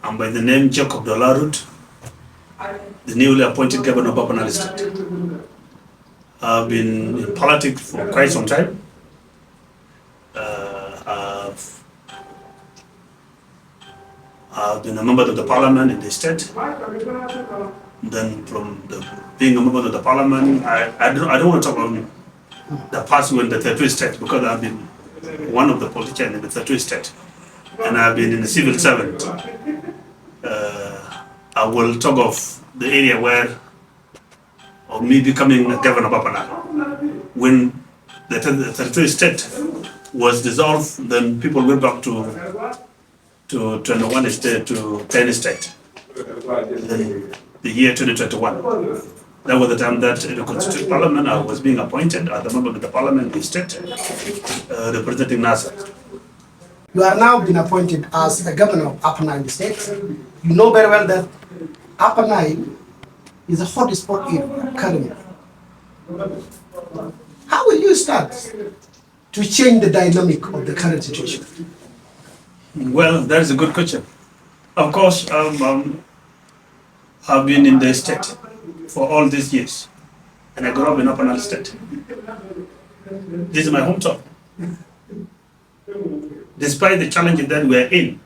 I'm by the name Jacob Dolar Ruot, the newly appointed governor of Nile State. I've been in politics for quite some time. I've been a member of the parliament in the state. Then from being a member of the parliament, I don't want to talk about the past when the 32 state, because I've been one of the politicians in the 32 state, and I've been in the civil servant. I will talk of the area where, of me becoming a governor of Upper Nile. When the 32 state was dissolved, then people went back to 21 state, to 10 state. Then the year 2021. That was the time that in the Constituent Parliament I was being appointed as a member of the Parliament in the state, representing Nile. You are now been appointed as the governor of Upper Nile State. You know very well that Upper Nile is a hotspot area currently. How will you start to change the dynamic of the current situation? Well, that is a good question. Of course, I've been in the state for all these years, and I grew up in Upper Nile State. This is my hometown. Despite the challenges that we are in,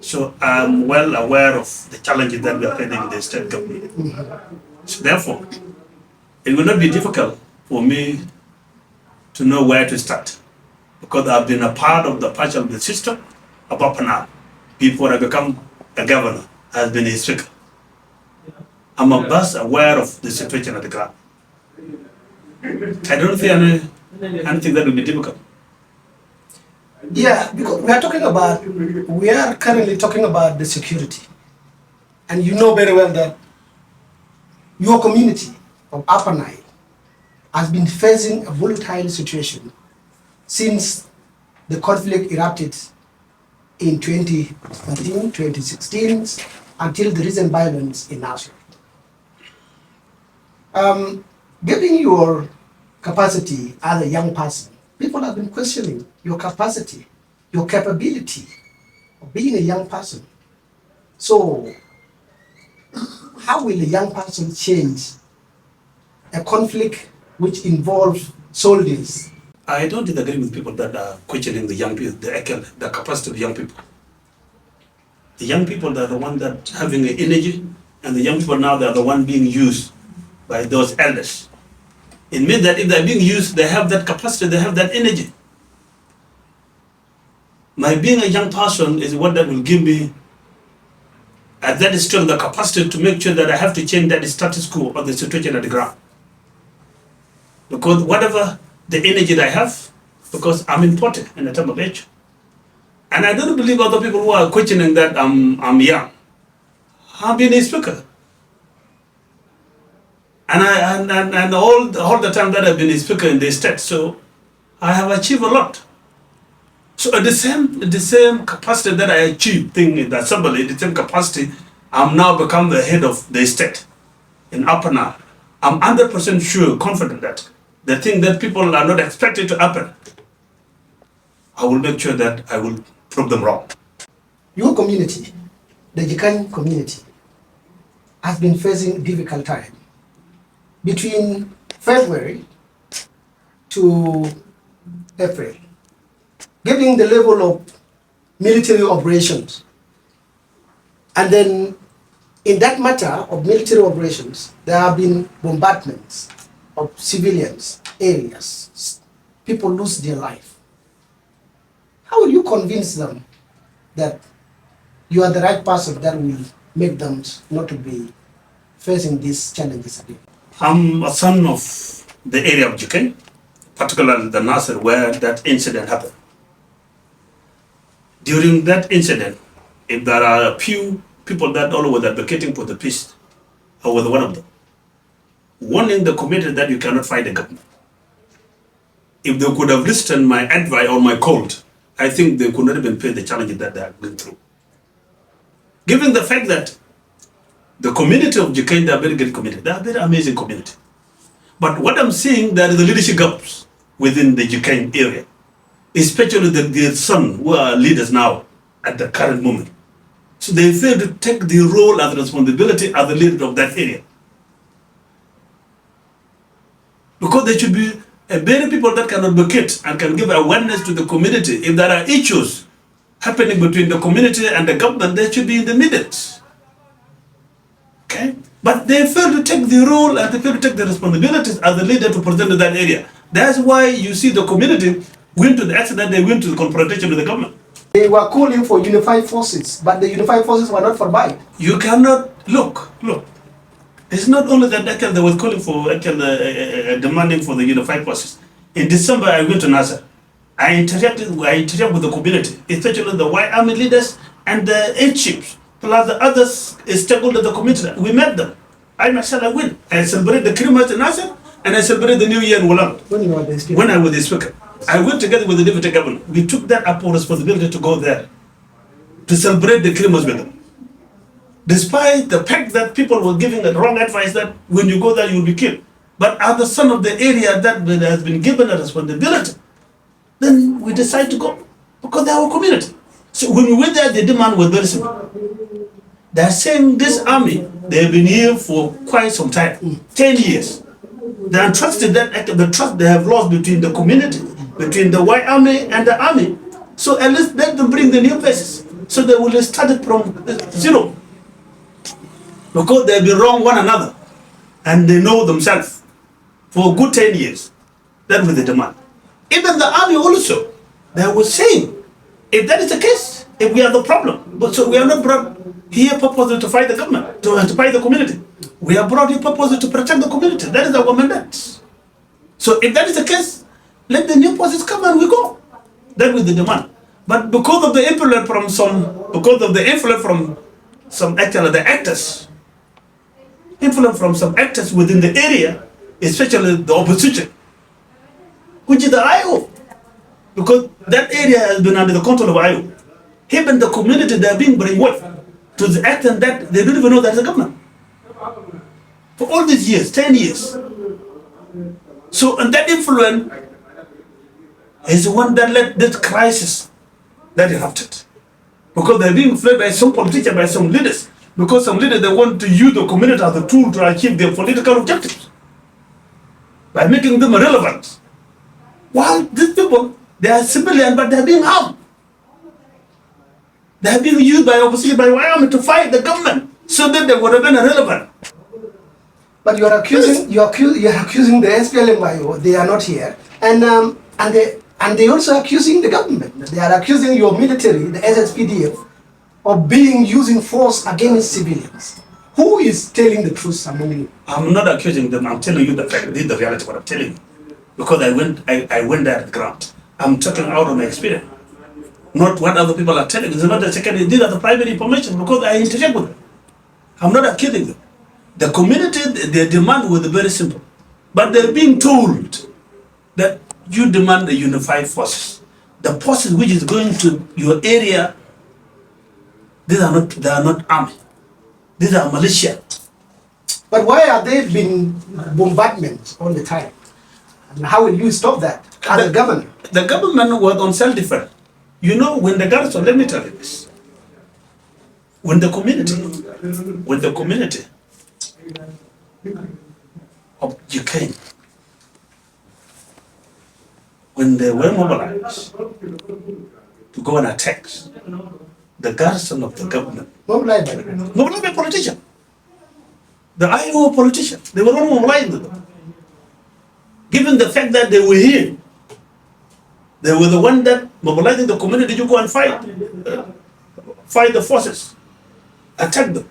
so I'm well aware of the challenges that we are facing in the state government. So therefore, it will not be difficult for me to know where to start, because I've been a part of the partial of the system of Upper Nile before I become a governor. I've been a speaker. I'm best aware of the situation at the ground. I don't see anything that will be difficult. Yeah, because we are currently talking about the security. And you know very well that your community of Upper Nile has been facing a volatile situation since the conflict erupted in 2013, 2016, until the recent violence in Nile. Given your capacity as a young person, people have been questioning your capacity, your capability of being a young person. So, how will a young person change a conflict which involves soldiers? I don't disagree with people that are questioning the young people, the capacity of young people. The young people are the ones that having the energy, and the young people now they are the one being used by those elders. It means that if they're being used, they have that capacity, they have that energy. My being a young person is what that will give me, at that is still the capacity to make sure that I have to change that status quo of the situation at the ground. Because whatever the energy that I have, because I'm important in the time of age. And I don't believe other people who are questioning that I'm young. I've been a speaker. And all the time that I've been a speaker in the state, so I have achieved a lot. So at the same capacity that I achieved, thinking that somebody, the same capacity, I'm now become the head of the state in Upper Nile. I'm 100% sure, confident that the thing that people are not expected to happen, I will make sure that I will prove them wrong. Your community, the Jikany community, has been facing a difficult time. Between February to April, given the level of military operations. And then in that matter of military operations, there have been bombardments of civilians, areas. People lose their life. How will you convince them that you are the right person that will make them not to be facing these challenges again? I'm a son of the area of Jikany, particularly the Nasser where that incident happened. During that incident, if there are a few people that always advocating for the peace, I was one of them. Warning the community that you cannot fight the government. If they could have listened my advice or my call, I think they could not even face the challenges that they are going through. Given the fact that the community of Jikany, they are very good community, they are very amazing community. But what I'm seeing, there is the leadership gaps within the Jikany area, especially the son who are leaders now at the current moment. So they fail to take the role and responsibility as the leader of that area. Because there should be a very people that can advocate and can give awareness to the community. If there are issues happening between the community and the government, they should be in the middle. Okay? But they fail to take the role and they fail to take the responsibilities as the leader to present that area. That's why you see the community went to the accident, they went to the confrontation with the government. They were calling for unified forces, but the unified forces were not for buy. You cannot look. It's not only that actually they were calling for demanding for the unified forces. In December, I went to Nasser. I interacted with the community, especially the white army leaders and the aid chiefs, plus the others stakeholders of the community. We met them. I myself, I went. I celebrated the Christmas in Nasser and I celebrated the New Year in Wulang. When I was the speaker. I went together with the deputy governor. We took that upon responsibility to go there to celebrate the Christmas with them. Despite the fact that people were giving the wrong advice that when you go there you'll be killed. But as the son of the area that has been given a responsibility, then we decided to go because they're our community. So when we went there, the demand was very simple. They're saying this army, they've been here for quite some time, 10 years. They entrusted that the trust they have lost between the community, between the white army and the army. So at least let them bring the new faces. So they will start it from zero. Because they've been wrong one another. And they know themselves for a good 10 years. That was the demand. Even the army also, they were saying, if that is the case, if we are the problem, but so we are not brought here purposely to fight the government, to fight the community. We are brought here purposely to protect the community. That is our mandate. So if that is the case, let the new forces come and we go. That was the demand. But because of the influence from some actually the actors, influence from some actors within the area, especially the opposition, which is the IO, because that area has been under the control of IO. Even the community, they are being brainwashed to the extent that they don't even know there's a government. For all these years, 10 years. So, and that influence is the one that led this crisis that erupted. Because they're being influenced by some politicians, by some leaders. Because some leaders, they want to use the community as a tool to achieve their political objectives. By making them irrelevant. While these people, they are civilians, but they're being harmed. They are being used by opposition, by Wyoming to fight the government, so that they would have been irrelevant. But you are accusing the SPLM-IO. They are not here, and they also accusing the government. They are accusing your military, the SSPDF, of using force against civilians. Who is telling the truth among you? I'm not accusing them. I'm telling you the fact. This is the reality. What I'm telling you, because I went there at the ground. I'm talking out of my experience, not what other people are telling. It's not the second. These are the private information because I interact with them. I'm not accusing them. The community, their demand was very simple, but they're being told that you demand the unified forces, the forces which is going to your area. They are not army. These are militia. But why are they being bombardment all the time? And how will you stop that as a government? The government was on self-defense. You know, when the garrison, let me tell you this. When the community of Ukraine, when they were mobilized to go and attack the garrison of the government, mobilized by politicians, the IO politicians, they were all mobilized with them. Given the fact that they were here, they were the one that mobilizing the community to go and fight the forces, attack them.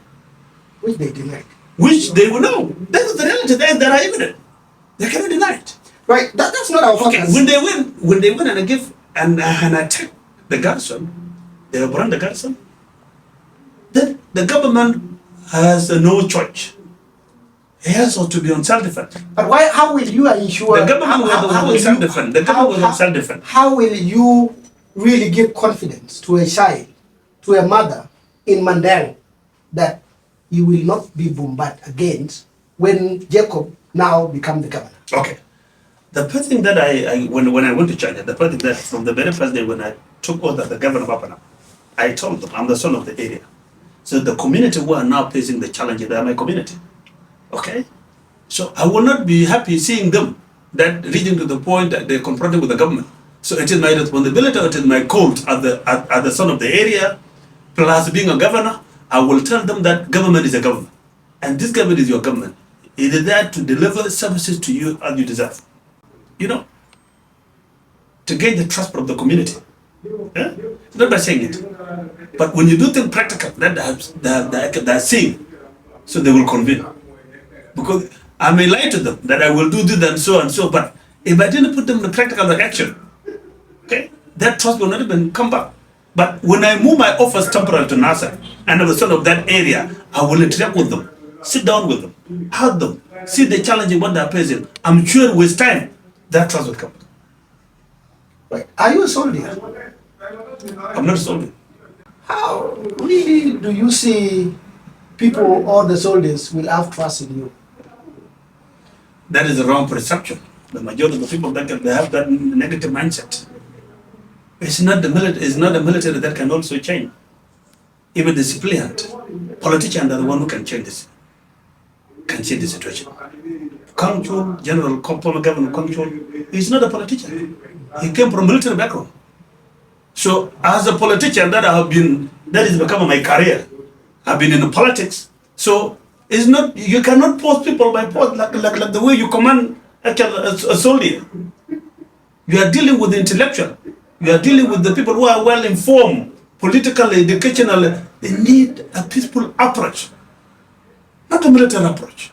Which they denied. Which they will know. That is the reality. That are evident. They cannot deny it. Right. That's not our focus. Okay. When they win and give and attack the garrison, they have run the garrison. Then the government has no choice. It has to be on self-defense. But why? How will you ensure the government was on self-defense? The government was on self-defense. How will you really give confidence to a child, to a mother in Mandel, that you will not be bombarded against when Jacob now become the governor? Okay. The first thing that when I went to China, the first thing that from the very first day when I took over the governor of Apana, I told them I'm the son of the area. So the community who are now facing the challenge, they are my community. Okay? So I will not be happy seeing them that reaching to the point that they're confronted with the government. So it is my responsibility, it is my call as the son of the area, plus being a governor, I will tell them that government is a government. And this government is your government. It is there to deliver services to you as you deserve. You know, to gain the trust of the community. Yeah? Not by saying it. But when you do things practical, that they're seeing, so they will convene. Because I may lie to them that I will do this and so, but if I didn't put them in the practical action, okay, that trust will not even come back. But when I move my office temporarily to Nasser and I'm the son of that area, I will interact with them, sit down with them, help them, see the challenge in what they're facing. I'm sure with time, that trust will come. Right. Are you a soldier? I'm not a soldier. How really do you see people or the soldiers will have trust in you? That is a wrong perception. The majority of the people that they have that negative mindset. It's not the military that can also change. Even the civilian, politicians are the one who can change this, can change the situation. Chuol, former Governor Chuol, is not a politician. He came from military background. So as a politician that has become my career. I've been in politics. So it's not, you cannot post people by post like the way you command a soldier. You are dealing with the intellectual. You are dealing with the people who are well informed, politically, educationally. They need a peaceful approach, not a military approach,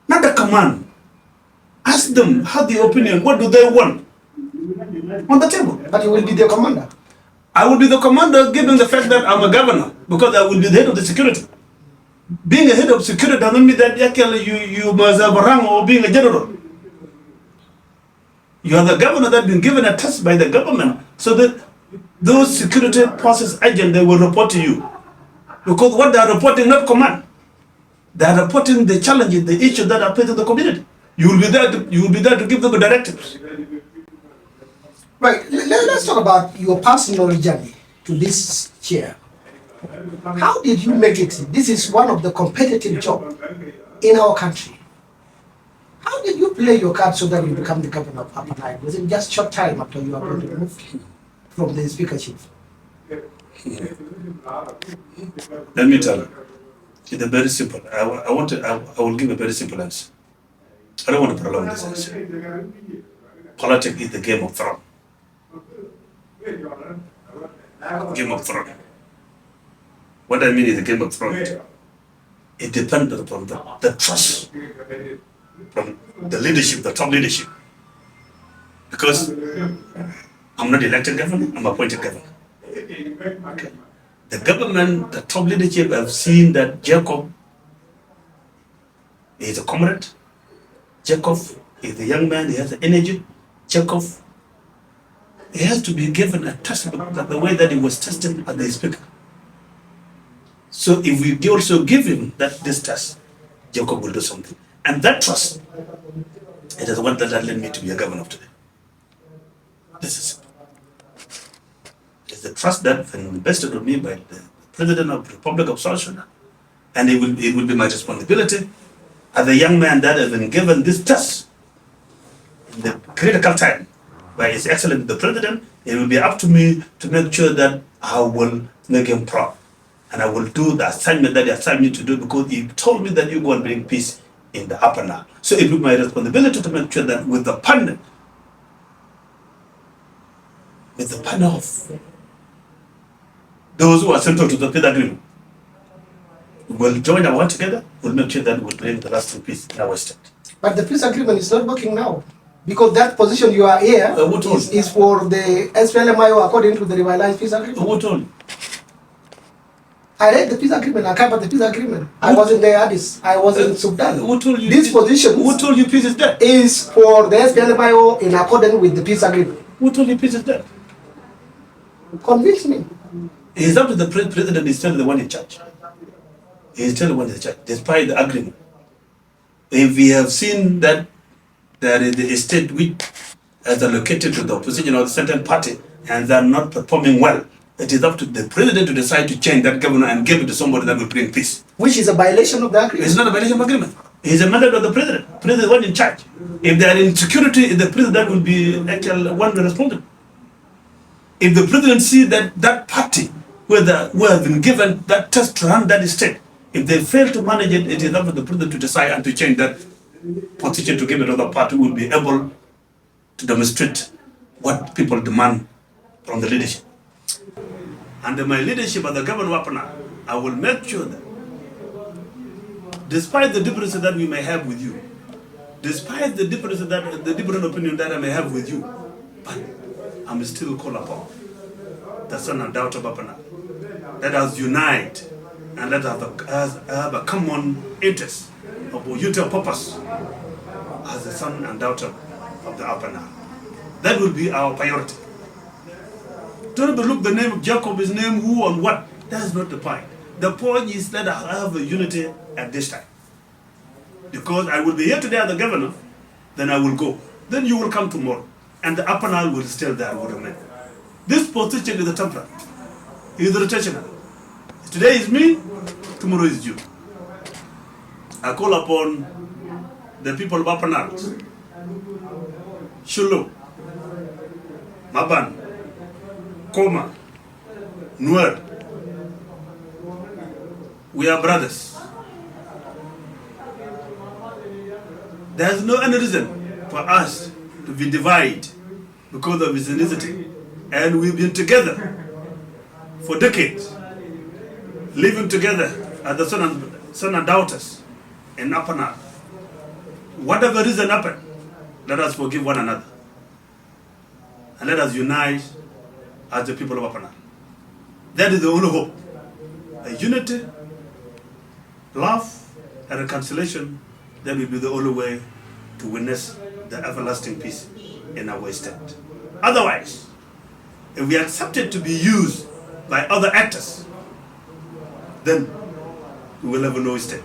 not a command. Ask them, have the opinion, what do they want on the table. But you will be the commander. I will be the commander given the fact that I'm a governor, because I will be the head of the security. Being a head of security doesn't mean that you must have a rank or being a general. You are the governor that has been given a task by the government, so that those security process agents, they will report to you. Because what they are reporting, not command. They are reporting the challenges, the issues that are facing the community. You will be there to give them the directives. Right. Let's talk about your personal journey to this chair. How did you make it? This is one of the competitive jobs in our country. How did you play your card so that you become the governor of Upper Nile? Was it just short time after you are going to move from the speakership? Let me tell you, it's very simple. I will give a very simple answer. I don't want to prolong this answer. Politics is the game of thrones. Game of thrones. What I mean is the game of thrones. It depends upon the trust from the leadership, the top leadership. Because I'm not elected governor, I'm appointed governor. Okay. The government, the top leadership have seen that Jacob is a comrade. Jacob is a young man, he has the energy. Jacob, he has to be given a test like the way that he was tested as the speaker. So if we also give him this test, Jacob will do something. And that trust, it is what that led me to be a governor of today. This is simple. It's the trust that has been invested on me by the President of the Republic of South Sudan. And it will be my responsibility as a young man that has been given this test in the critical time by His Excellency the President. It will be up to me to make sure that I will make him proud. And I will do the assignment that he assigned me to do, because he told me that you go and bring peace in the Upper Nile. So it will be my responsibility to make sure that with the partner of those who are central to the peace agreement, we'll join our work together, we'll make sure that we'll bring the lasting peace in our state. But the peace agreement is not working now, because that position you are here is for the SPLMIO according to the revised peace agreement. Who told you? I read the peace agreement, I covered the peace agreement. I was in the Addis, I was in Sudan. Who told you? This position Who told you peace is dead? is for the SPLMIO in accordance with the peace agreement. Who told you peace is dead? Convince me. It's up to the president, is still the one in charge. He's still the one in charge, despite the agreement. If we have seen that there is the state which has allocated to the opposition or the certain party and they are not performing well, it is up to the president to decide to change that government and give it to somebody that will bring peace. Which is a violation of the agreement. It's not a violation of agreement. It's a mandate of the president. President is one in charge. If there are insecurity, the president will be actually one responsible. If the president sees that that party who have been given that task to run that state, if they fail to manage it, it is up to the president to decide and to change that position to give it to the party who will be able to demonstrate what people demand from the leadership. Under my leadership as the governor of Apana, I will make sure that despite the differences that we may have with you, despite the differences that the different opinion that I may have with you, but I'm still called upon the son and daughter of Apana. Let us unite and let us have a common interest of unity of purpose as the son and daughter of the Apana. That will be our priority. Don't overlook the name of Jacob, his name, who and what. That's not the point. The point is that I have a unity at this time. Because I will be here today as the governor, then I will go. Then you will come tomorrow. And the upper Nile will still there, will remain. This position is a temporary. It is rotational. Today is me, tomorrow is you. I call upon the people of Upper Nile, Shulu, Maban, Koma, Nuer. We are brothers. There is no any reason for us to be divided because of ethnicity. And we've been together for decades, living together as the son and daughters in Upper Nile. Whatever reason happened, let us forgive one another. And let us unite as the people of Upper Nile. That is the only hope. A unity, love, and reconciliation, that will be the only way to witness the everlasting peace in our state. Otherwise, if we accept it to be used by other actors, then we will have no state.